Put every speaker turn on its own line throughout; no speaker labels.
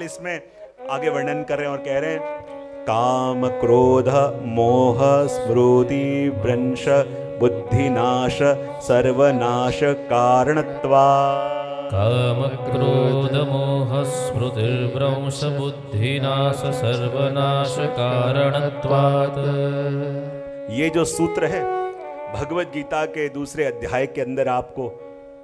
इसमें आगे वर्णन कर रहे हैं और कह रहे हैं काम क्रोध मोह स्मृति भ्रंश बुद्धिनाश सर्वनाश कारणत्वा।
काम क्रोध मोह स्मृतिर्भ्रंश बुद्धिनाश सर्वनाश कारणत्वात्।
ये जो सूत्र है भगवत गीता के दूसरे अध्याय के अंदर आपको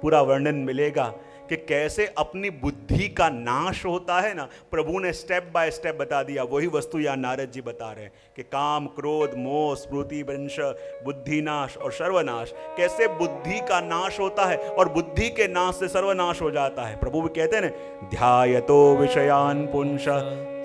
पूरा वर्णन मिलेगा कि कैसे अपनी बुद्धि का नाश होता है ना। प्रभु ने स्टेप बाय स्टेप बता दिया। वही वस्तु यहाँ नारद जी बता रहे हैं कि काम क्रोध मोह स्मृति भ्रंश बुद्धिनाश और सर्वनाश, कैसे बुद्धि का नाश होता है और बुद्धि के नाश से सर्वनाश हो जाता है। प्रभु भी कहते हैं ना ध्यायतो विषयान पुंस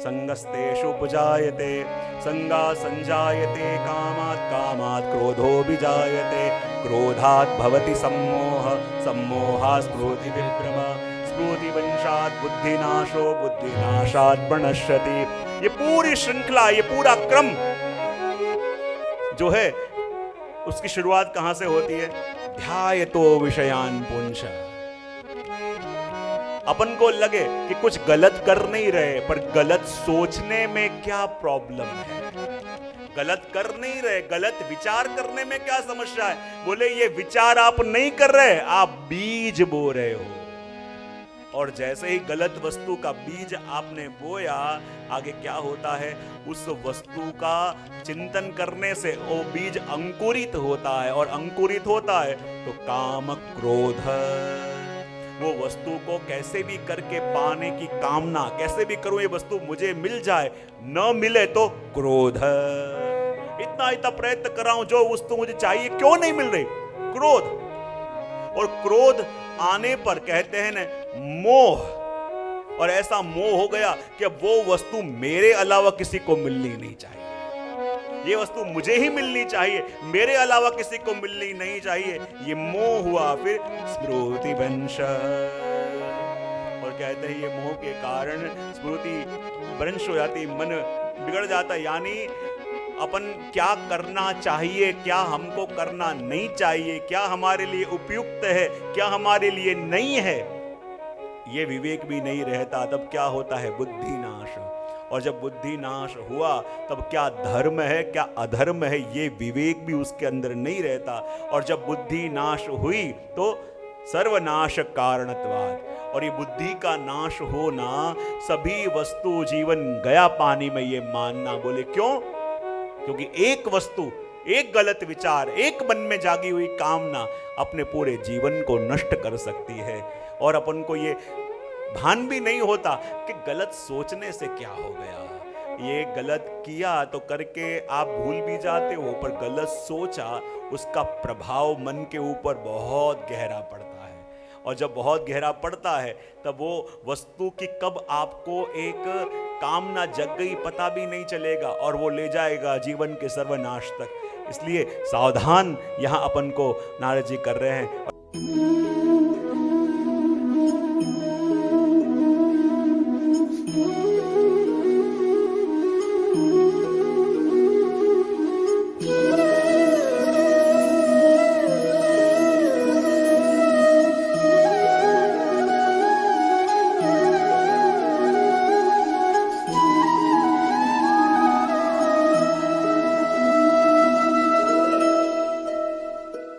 संगस्तेषु पुजायते संगा संजायते कामात् कामात् क्रोधो विजायते क्रोधात् भवति सम्मोह सम्मोहात् स्मृति विभ्रम स्मृति वंशात् बुद्धिनाशो बुद्धिनाशात् प्रणश्यति। ये पूरी श्रृंखला, ये पूरा क्रम जो है उसकी शुरुआत कहां से होती है? ध्यायतो विषयान पुंस। अपन को लगे कि कुछ गलत कर नहीं रहे, पर गलत सोचने में क्या प्रॉब्लम है? गलत कर नहीं रहे, गलत विचार करने में क्या समस्या है? बोले ये विचार आप नहीं कर रहे, आप बीज बो रहे हो। और जैसे ही गलत वस्तु का बीज आपने बोया, आगे क्या होता है? उस वस्तु का चिंतन करने से वो बीज अंकुरित होता है, और अंकुरित होता है तो काम क्रोध, वो वस्तु को कैसे भी करके पाने की कामना, कैसे भी करूं ये वस्तु मुझे मिल जाए, न मिले तो क्रोध। इतना प्रयत्न कर रहा हूं, जो वस्तु मुझे चाहिए क्यों नहीं मिल रही? क्रोध। और क्रोध आने पर कहते हैं ना मोह, और ऐसा मोह हो गया कि वो वस्तु मेरे अलावा किसी को मिलनी नहीं चाहिए, ये वस्तु मुझे ही मिलनी चाहिए, मेरे अलावा किसी को मिलनी नहीं चाहिए। ये मोह हुआ। फिर स्मृति भ्रंश, और कहते हैं ये मोह के कारण स्मृति भ्रंश हो जाती, मन बिगड़ जाता। यानी अपन क्या करना चाहिए, क्या हमको करना नहीं चाहिए, क्या हमारे लिए उपयुक्त है, क्या हमारे लिए नहीं है, ये विवेक भी नहीं रहता। तब क्या होता है? बुद्धि नाश। और जब बुद्धि नाश हुआ तब क्या धर्म है क्या अधर्म है, ये विवेक भी उसके अंदर नहीं रहता। और जब बुद्धि नाश हुई तो सर्वनाश कारणत्वात्। और ये बुद्धि का नाश होना, सभी वस्तु जीवन गया पानी में, ये मानना। बोले क्यों? क्योंकि एक वस्तु, एक गलत विचार, एक मन में जागी हुई कामना अपने पूरे जीवन को नष्ट कर सकती है। और अपन को ये भान भी नहीं होता कि गलत सोचने से क्या हो गया। ये गलत किया तो करके आप भूल भी जाते हो, पर गलत सोचा उसका प्रभाव मन के ऊपर बहुत गहरा पड़ता है। और जब बहुत गहरा पड़ता है तब वो वस्तु की कब आपको एक कामना जग गई पता भी नहीं चलेगा, और वो ले जाएगा जीवन के सर्वनाश तक। इसलिए सावधान यहाँ अपन को नारद जी कर रहे हैं।